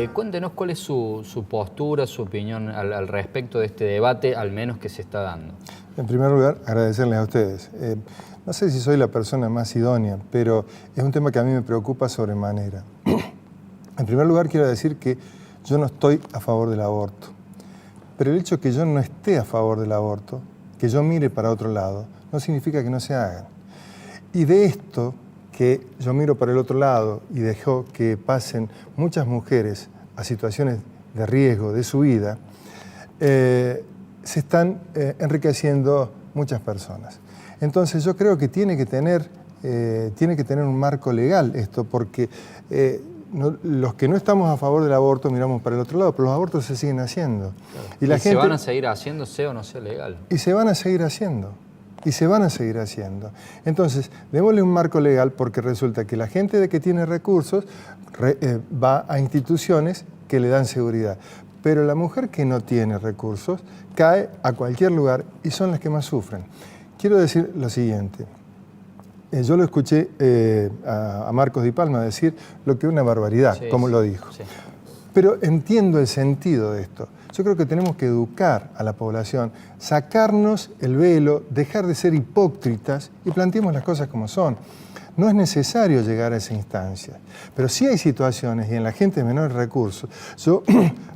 Cuéntenos cuál es su postura, su opinión al respecto de este debate, al menos que se está dando. En primer lugar, agradecerles a ustedes. No sé si soy la persona más idónea, pero es un tema que a mí me preocupa sobremanera. En primer lugar, quiero decir que yo no estoy a favor del aborto, pero el hecho de que yo no esté a favor del aborto, que yo mire para otro lado, no significa que no se hagan. Y de esto, que yo miro para el otro lado y dejo que pasen muchas mujeres a situaciones de riesgo de su vida, se están enriqueciendo muchas personas. Entonces yo creo que tiene que tener un marco legal esto, porque los que no estamos a favor del aborto miramos para el otro lado, pero los abortos se siguen haciendo. Claro. Y se van a seguir haciendo, sea o no sea legal. Y se van a seguir haciendo. Y se van a seguir haciendo. Entonces, démosle un marco legal, porque resulta que la gente de que tiene recursos va a instituciones que le dan seguridad. Pero la mujer que no tiene recursos cae a cualquier lugar y son las que más sufren. Quiero decir lo siguiente. Yo lo escuché a Marcos Di Palma decir lo que es una barbaridad, sí, como lo dijo. Sí. Pero entiendo el sentido de esto. Yo creo que tenemos que educar a la población, sacarnos el velo, dejar de ser hipócritas y planteemos las cosas como son. No es necesario llegar a esa instancia, pero sí hay situaciones y en la gente de menores recursos. Yo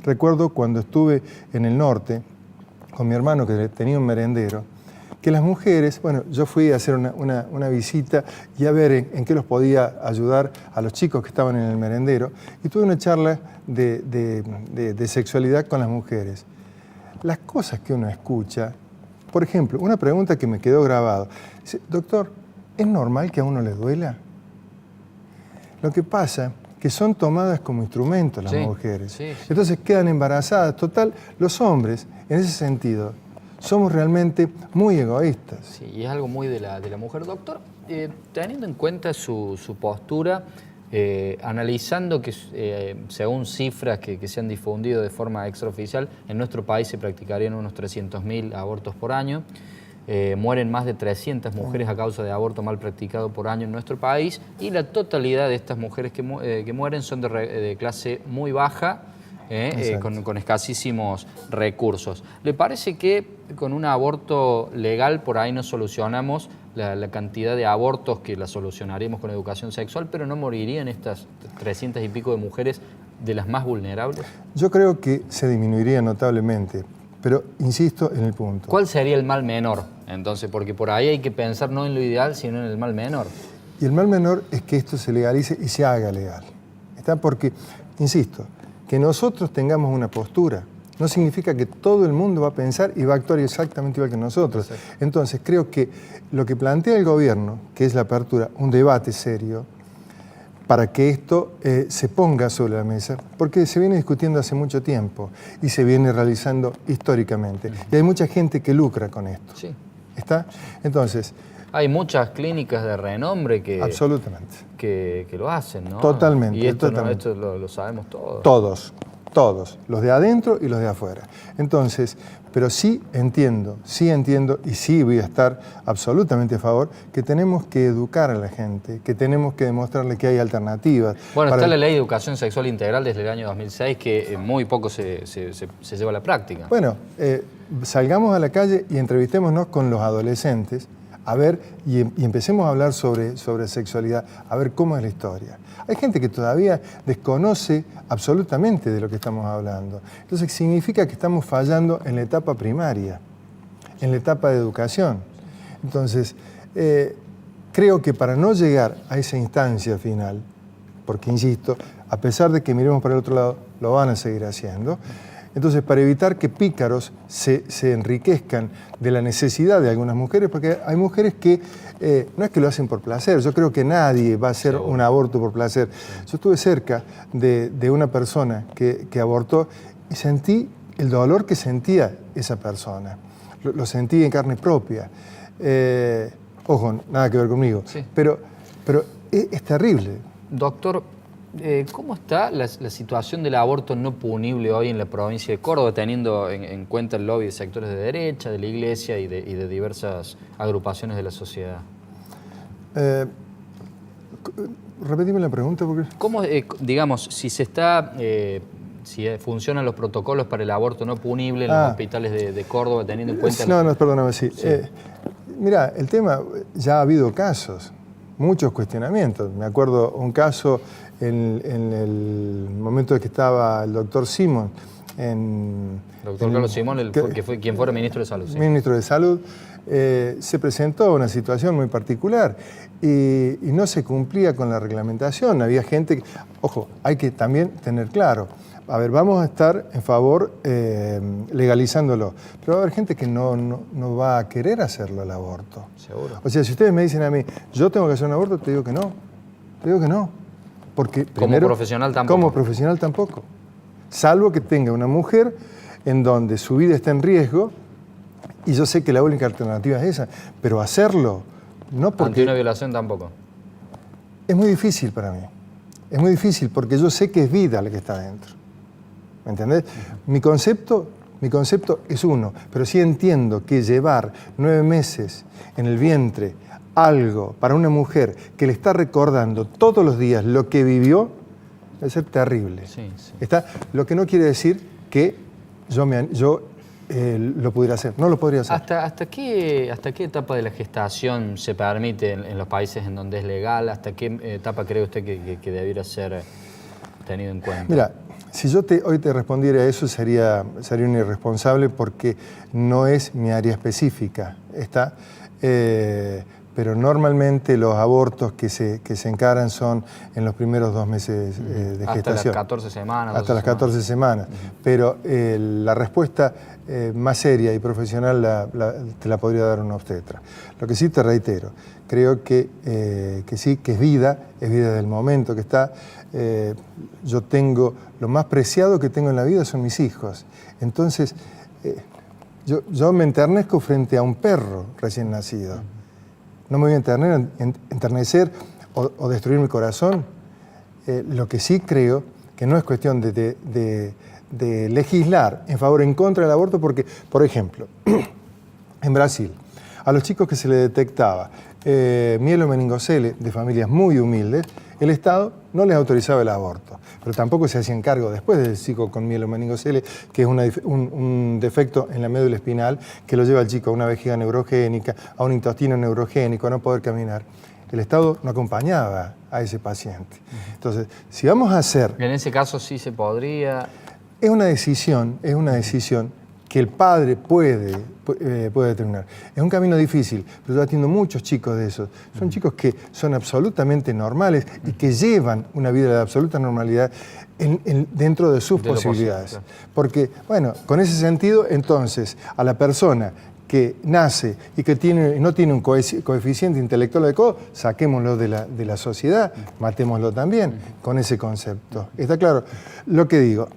recuerdo cuando estuve en el norte con mi hermano que tenía un merendero, que las mujeres, bueno, yo fui a hacer una visita y a ver en qué los podía ayudar a los chicos que estaban en el merendero, y tuve una charla de sexualidad con las mujeres. Las cosas que uno escucha, por ejemplo, una pregunta que me quedó grabada, dice, doctor, ¿es normal que a uno le duela? Lo que pasa que son tomadas como instrumentos las mujeres. Sí, sí. Entonces quedan embarazadas. Total, los hombres, en ese sentido, somos realmente muy egoístas. Sí, y es algo muy de la mujer. Doctor, teniendo en cuenta su postura, analizando que según cifras que se han difundido de forma extraoficial, en nuestro país se practicarían unos 300.000 abortos por año. Mueren más de 300 mujeres a causa de aborto mal practicado por año en nuestro país, y la totalidad de estas mujeres que mueren son de clase muy baja, con escasísimos recursos. ¿Le parece que con un aborto legal por ahí no solucionamos la cantidad de abortos que la solucionaríamos con educación sexual, pero no morirían estas 300 y pico de mujeres de las más vulnerables? Yo creo que se disminuiría notablemente, pero insisto en el punto. ¿Cuál sería el mal menor, entonces? Porque por ahí hay que pensar no en lo ideal, sino en el mal menor. Y el mal menor es que esto se legalice y se haga legal. ¿Está? Porque, insisto, que nosotros tengamos una postura no significa que todo el mundo va a pensar y va a actuar exactamente igual que nosotros. Exacto. Entonces, creo que lo que plantea el gobierno, que es la apertura, un debate serio, para que esto se ponga sobre la mesa, porque se viene discutiendo hace mucho tiempo y se viene realizando históricamente. Y hay mucha gente que lucra con esto. Sí. ¿Está? Entonces, hay muchas clínicas de renombre que, absolutamente, que lo hacen, ¿no? Totalmente. Y esto, totalmente. Esto lo sabemos todos. Todos, los de adentro y los de afuera. Entonces, pero sí entiendo y sí voy a estar absolutamente a favor que tenemos que educar a la gente, que tenemos que demostrarle que hay alternativas. Bueno, está la Ley de Educación Sexual Integral desde el año 2006 que muy poco se lleva a la práctica. Bueno, salgamos a la calle y entrevistémonos con los adolescentes a ver y empecemos a hablar sobre sexualidad, a ver cómo es la historia. Hay gente que todavía desconoce absolutamente de lo que estamos hablando. Entonces significa que estamos fallando en la etapa primaria, en la etapa de educación. Entonces, creo que para no llegar a esa instancia final, porque insisto, a pesar de que miremos para el otro lado, lo van a seguir haciendo. Entonces, para evitar que pícaros se enriquezcan de la necesidad de algunas mujeres, porque hay mujeres que no es que lo hacen por placer, yo creo que nadie va a hacer un aborto por placer. Yo estuve cerca de una persona que abortó y sentí el dolor que sentía esa persona. Lo sentí en carne propia. Ojo, nada que ver conmigo, pero es terrible. Doctor, ¿cómo está la situación del aborto no punible hoy en la provincia de Córdoba, teniendo en cuenta el lobby de sectores de derecha, de la iglesia y de diversas agrupaciones de la sociedad? Repetime la pregunta. Porque... ¿Cómo, digamos, si se está... si funcionan los protocolos para el aborto no punible en los hospitales de Córdoba, teniendo en cuenta... No, perdóname, sí. Mira, el tema, ya ha habido casos, muchos cuestionamientos. Me acuerdo un caso en el momento en que estaba el doctor Simón. Doctor Carlos Simón, que fue quien fuera ministro de Salud. Sí. Ministro de Salud. Se presentó una situación muy particular y no se cumplía con la reglamentación. Había gente que... Ojo, hay que también tener claro... A ver, vamos a estar en favor legalizándolo, pero va a haber gente que no va a querer hacerlo el aborto. Seguro. O sea, si ustedes me dicen a mí, yo tengo que hacer un aborto, te digo que no. Te digo que no. Porque primero, como profesional tampoco. Como profesional tampoco. Salvo que tenga una mujer en donde su vida está en riesgo, y yo sé que la única alternativa es esa, pero hacerlo, no porque... Ante una violación tampoco. Es muy difícil para mí. Es muy difícil porque yo sé que es vida la que está dentro. ¿Me entendés? Mi concepto es uno, pero sí entiendo que llevar 9 meses en el vientre algo para una mujer que le está recordando todos los días lo que vivió, debe ser terrible. Sí, sí. Lo que no quiere decir que yo lo pudiera hacer, no lo podría hacer. ¿Hasta qué etapa de la gestación se permite en los países en donde es legal? ¿Hasta qué etapa cree usted que debiera ser tenido en cuenta? Mira, si yo hoy te respondiera a eso sería un irresponsable porque no es mi área específica. Pero normalmente los abortos que se encaran son en los primeros 2 meses de gestación. Hasta las 14 semanas. Hasta las 14 semanas. Pero la respuesta más seria y profesional te la podría dar una obstetra. Lo que sí te reitero, creo que sí, que es vida del momento que está. Yo tengo, lo más preciado que tengo en la vida son mis hijos. Entonces, yo me enternezco frente a un perro recién nacido. No me voy a enternecer o destruir mi corazón. Lo que sí creo que no es cuestión de legislar en favor o en contra del aborto, porque, por ejemplo, en Brasil, a los chicos que se les detectaba mielomeningocele de familias muy humildes, el Estado no les autorizaba el aborto, pero tampoco se hacían cargo después del chico con mielomeningocele, que es un defecto en la médula espinal que lo lleva al chico a una vejiga neurogénica, a un intestino neurogénico, a no poder caminar. El Estado no acompañaba a ese paciente. Entonces, si vamos a hacer... En ese caso sí se podría... Es una decisión que el padre puede determinar. Es un camino difícil, pero yo atiendo muchos chicos de esos. Son chicos que son absolutamente normales y que llevan una vida de absoluta normalidad dentro de sus posibilidades. Claro. Porque, bueno, con ese sentido, entonces, a la persona que nace y que no tiene un coeficiente intelectual adecuado, saquémoslo de la sociedad, matémoslo también con ese concepto. ¿Está claro? Lo que digo...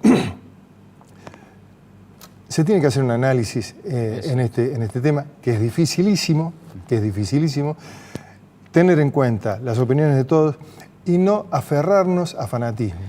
Se tiene que hacer un análisis en este tema, que es dificilísimo, tener en cuenta las opiniones de todos y no aferrarnos a fanatismo.